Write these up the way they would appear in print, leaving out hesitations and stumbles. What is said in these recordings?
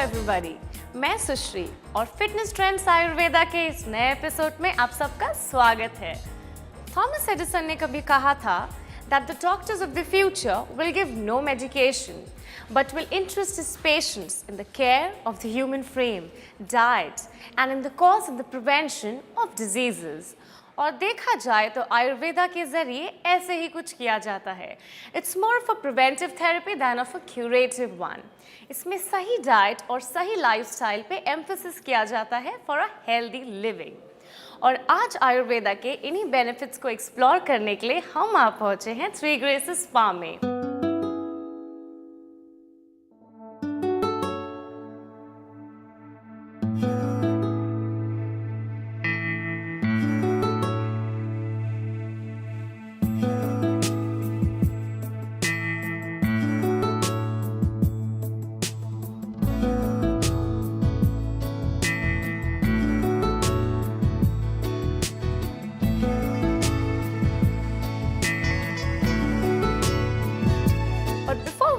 Everybody, मैं सुश्री और fitness trends Ayurveda के इस नए एपिसोड में आप सबका स्वागत है। थॉमस एडिसन ने कभी कहा था that the doctors of the future will give no medication but will interest his patients in the care of the human frame, diet and in the cause of the prevention of diseases. और देखा जाए तो आयुर्वेदा के जरिए ऐसे ही कुछ किया जाता है। It's more of a preventive therapy then of a curative one. इसमें सही डाइट और सही लाइफस्टाइल पे एम्फेसिस किया जाता है फॉर अ हेल्दी लिविंग। और आज आयुर्वेदा के इन्हीं बेनिफिट्स को एक्सप्लोर करने के लिए हम आप पहुंचे हैं थ्री ग्रेसेस स्पा में।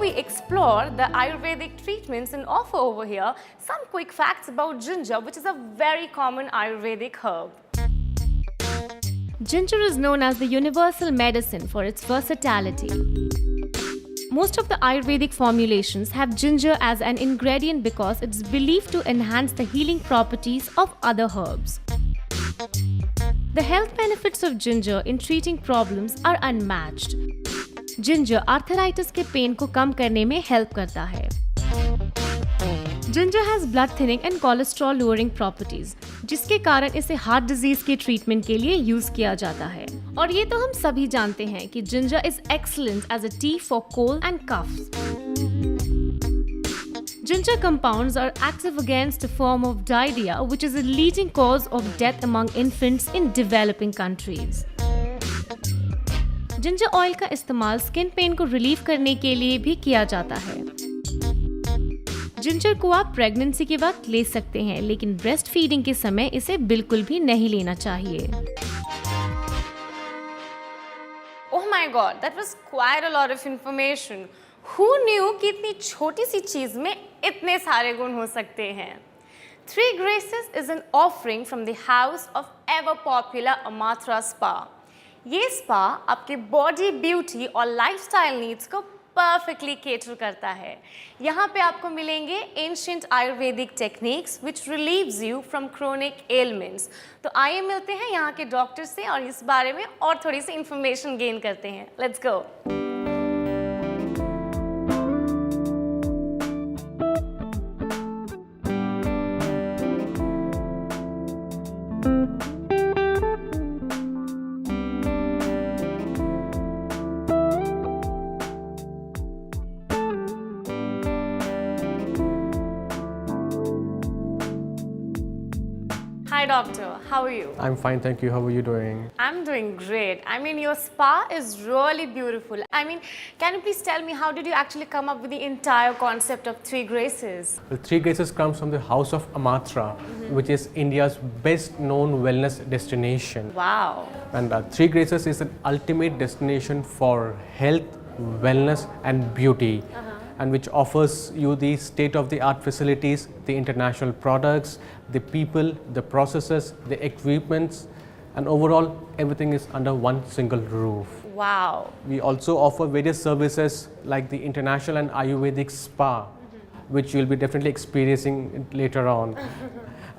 We explore the Ayurvedic treatments and offer over here some quick facts about ginger, which is a very common Ayurvedic herb. Ginger is known as the universal medicine for its versatility. Most of the Ayurvedic formulations have ginger as an ingredient because it's believed to enhance the healing properties of other herbs. The health benefits of ginger in treating problems are unmatched. Ginger arthritis के pen को कम करने में help करता है। Ginger has blood thinning and cholesterol lowering properties, जिसके कारण इसे heart disease के ट्रीटमेंट के लिए यूज किया जाता है। और ये तो हम सभी जानते हैं कि ginger is excellent as a tea for cold and coughs. Ginger compounds are active against a form of diarrhea, which is a leading cause of death among infants in developing countries. Ginger oil का इस्तेमाल skin pen को relieve करने के लिए भी किया जाता है। जिंजर को आप प्रेगनेंसी के वक्त ले सकते हैं, लेकिन ब्रेस्ट फीडिंग के समय इसे बिल्कुल भी नहीं लेना चाहिए। Oh my God, that was quite a lot of information. Who knew कि इतनी छोटी सी चीज में इतने सारे गुण हो सकते हैं? Three Graces is an offering from the house of ever popular Amatra Spa. ये स्पा आपके बॉडी ब्यूटी और लाइफस्टाइल नीड्स को परफेक्टली केटर करता है। यहाँ पे आपको मिलेंगे ancient Ayurvedic techniques which relieves you from chronic elements. तो आइए मिलते हैं यहाँ के डॉक्टर से और इस बारे में और थोड़ी सी इंफॉर्मेशन गेन करते हैं। Let's go. Hi doctor, how are you? I'm fine, thank you. How are you doing? I'm doing great. I mean, your spa is really beautiful. I mean, can you please tell me how did you actually come up with the entire concept of Three Graces? Well, Three Graces comes from the house of Amatra, which is India's best known wellness destination. Wow. And Three Graces is an ultimate destination for health, wellness and beauty. And which offers you the state-of-the-art facilities, the international products, the people, the processes, the equipments, and overall everything is under one single roof. Wow. We also offer various services like the International and Ayurvedic Spa, which you'll be definitely experiencing later on.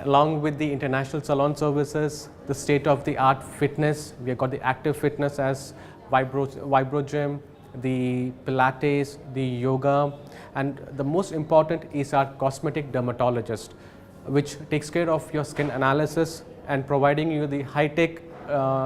Along with the international salon services, the state-of-the-art fitness, we have got the active fitness as Vibro Gym, the Pilates, the yoga, and the most important is our cosmetic dermatologist, which takes care of your skin analysis and providing you the high-tech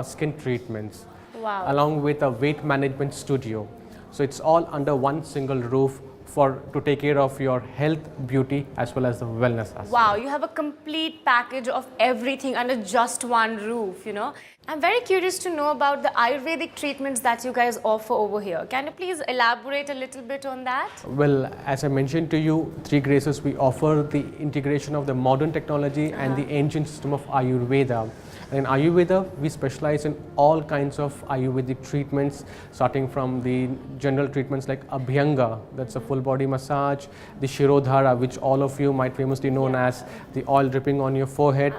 skin treatments. Wow. Along with a weight management studio. So it's all under one single roof to take care of your health, beauty as well as the wellness aspect. Wow, you have a complete package of everything under just one roof, you know. I'm very curious to know about the Ayurvedic treatments that you guys offer over here. Can you please elaborate a little bit on that? Well, as I mentioned to you, Three Graces, we offer the integration of the modern technology and the ancient system of Ayurveda. In Ayurveda, we specialize in all kinds of Ayurvedic treatments, starting from the general treatments like Abhyanga, that's a full full body massage, the Shirodhara, which all of you might famously known as the oil dripping on your forehead,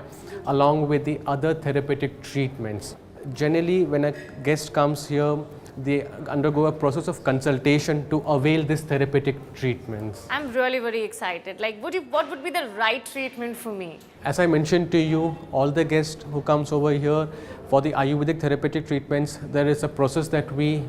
along with the other therapeutic treatments. Generally, when a guest comes here, they undergo a process of consultation to avail this therapeutic treatments. I'm really very excited. Like, what would be the right treatment for me? As I mentioned to you, all the guests who comes over here for the Ayurvedic therapeutic treatments, there is a process that we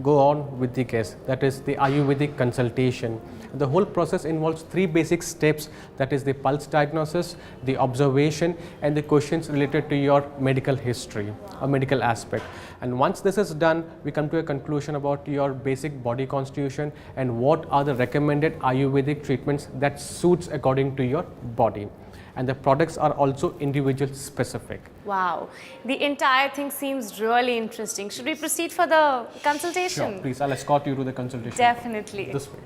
go on with the guest, that is the Ayurvedic consultation. The whole process involves 3 basic steps, that is the pulse diagnosis, the observation, and the questions related to your medical history or medical aspect. And once this is done, we come to a conclusion about your basic body constitution and what are the recommended Ayurvedic treatments that suits according to your body. And the products are also individual specific. Wow, the entire thing seems really interesting. Should we proceed for the consultation? Sure, please, I'll escort you to the consultation. Definitely. This way.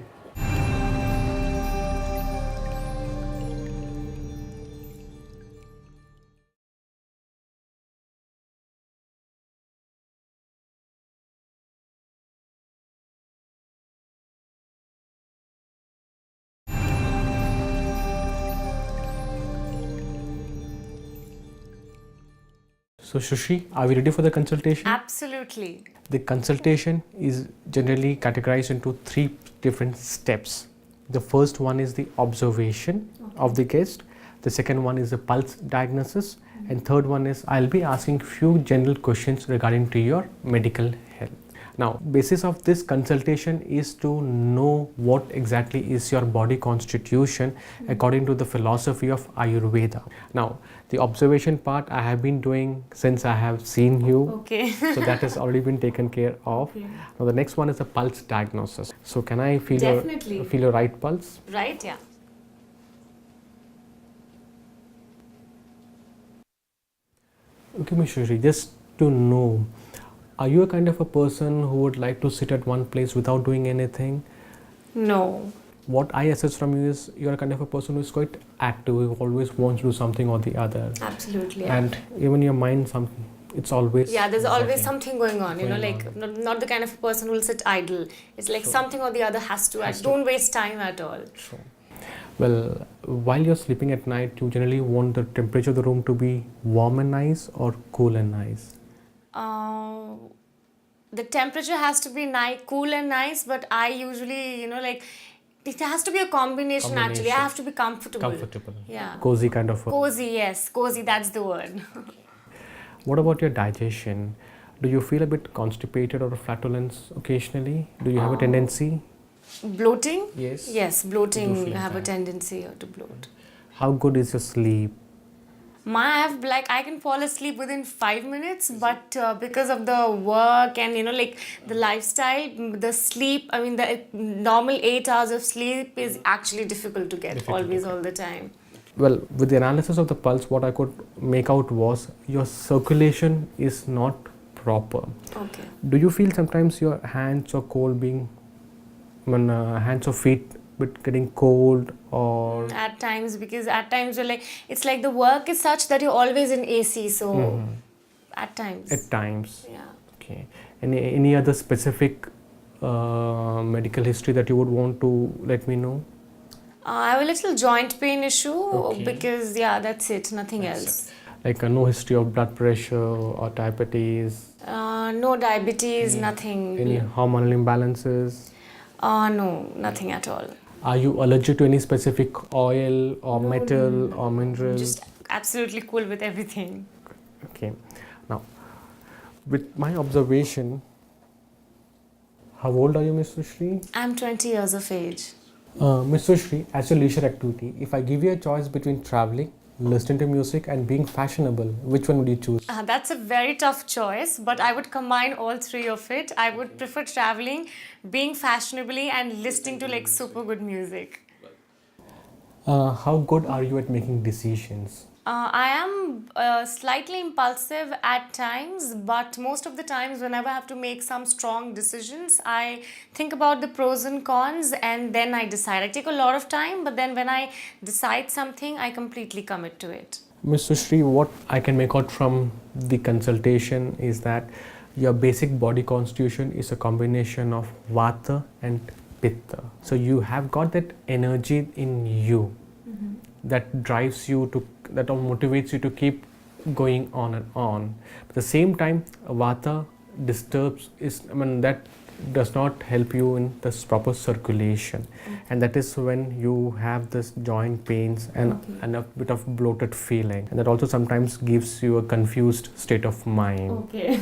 So Shushi, are we ready for the consultation? Absolutely. The consultation is generally categorized into 3 different steps. The first one is the observation of the guest. The second one is the pulse diagnosis. And third one is I'll be asking few general questions regarding to your medical health. Now, basis of this consultation is to know what exactly is your body constitution according to the philosophy of Ayurveda. Now, the observation part I have been doing since I have seen you. Okay. So that has already been taken care of. Okay. Now the next one is a pulse diagnosis. So can I feel Definitely. your right pulse? Right, yeah. Okay, Ms. Shri, just to know, are you a kind of a person who would like to sit at one place without doing anything? No. What I assess from you is you're a kind of a person who is quite active, who always wants to do something or the other. Absolutely. And even your mind, it's always... Yeah, there's always working. something going on, you know, Going like not the kind of person who will sit idle. It's like something or the other has to act. Don't waste time at all. Sure. Well, while you're sleeping at night, you generally want the temperature of the room to be warm and nice or cool and nice? The temperature has to be cool and nice, but I usually, you know, like it has to be a combination actually. I have to be comfortable. Comfortable. Yeah. Cozy kind of. Cozy, yes. Cozy, that's the word. What about your digestion? Do you feel a bit constipated or flatulence occasionally? Do you have a tendency? Bloating? Yes. Yes, You bloating. feel I have a that. tendency to bloat. How good is your sleep? I can fall asleep within 5 minutes, but because of the work and, you know, like the lifestyle, the sleep, I mean, the normal 8 hours of sleep is actually difficult to get all the time. Well, with the analysis of the pulse, what I could make out was your circulation is not proper. Okay. Do you feel sometimes your hands or cold being, hands or feet getting cold or? At times, because at times you're like, it's like the work is such that you're always in AC, so at times. At times. Yeah. Okay. Any other specific medical history that you would want to let me know? I have a little joint pain issue Okay. because, yeah, that's it, nothing else. Like no history of blood pressure or diabetes? No diabetes, nothing. Any hormonal imbalances? No, nothing at all. Are you allergic to any specific oil or metal or mineral? Just absolutely cool with everything. Okay. Now, with my observation, how old are you, Mr. Shri? I'm 20 years of age. Mr. Shri, as your leisure activity, if I give you a choice between traveling, listening to music and being fashionable, which one would you choose? That's a very tough choice, but I would combine all 3 of it. I would prefer traveling, being fashionably, and listening to like super good music. How good are you at making decisions? I am slightly impulsive at times, but most of the times whenever I have to make some strong decisions, I think about the pros and cons and then I decide. I take a lot of time, but then when I decide something, I completely commit to it. Mr. Shri, what I can make out from the consultation is that your basic body constitution is a combination of Vata and pitta. So you have got that energy in you that drives you to, that motivates you to keep going on and on. At the same time, vata disturbs that does not help you in this proper circulation, and that is when you have this joint pains and a bit of bloated feeling, and that also sometimes gives you a confused state of mind. Okay.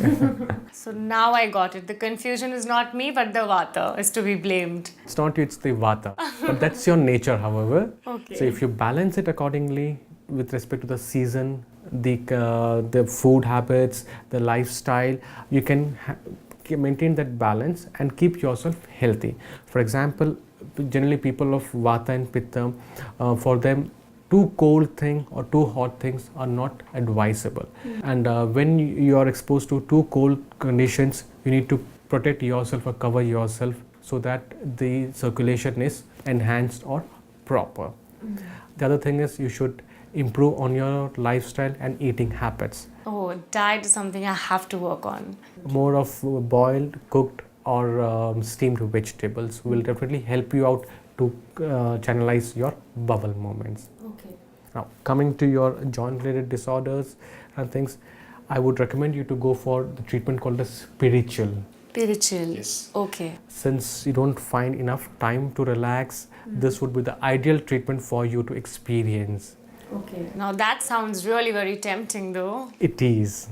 So now I got it. The confusion is not me, but the vata is to be blamed. It's not you, it's the vata, but that's your nature, however. Okay. So if you balance it accordingly with respect to the season, the food habits, the lifestyle, you can maintain that balance and keep yourself healthy. For example, generally people of vata and pitta, for them too cold thing or too hot things are not advisable. And when you are exposed to too cold conditions, you need to protect yourself or cover yourself so that the circulation is enhanced or proper. The other thing is you should improve on your lifestyle and eating habits. Oh, diet is something I have to work on. More of boiled, cooked or steamed vegetables will definitely help you out to channelize your bowel movements. Okay. Now, coming to your joint related disorders and things, I would recommend you to go for the treatment called as spiritual. Spiritual. Yes. Okay. Since you don't find enough time to relax, this would be the ideal treatment for you to experience. Okay. Now that sounds really very tempting though. It is.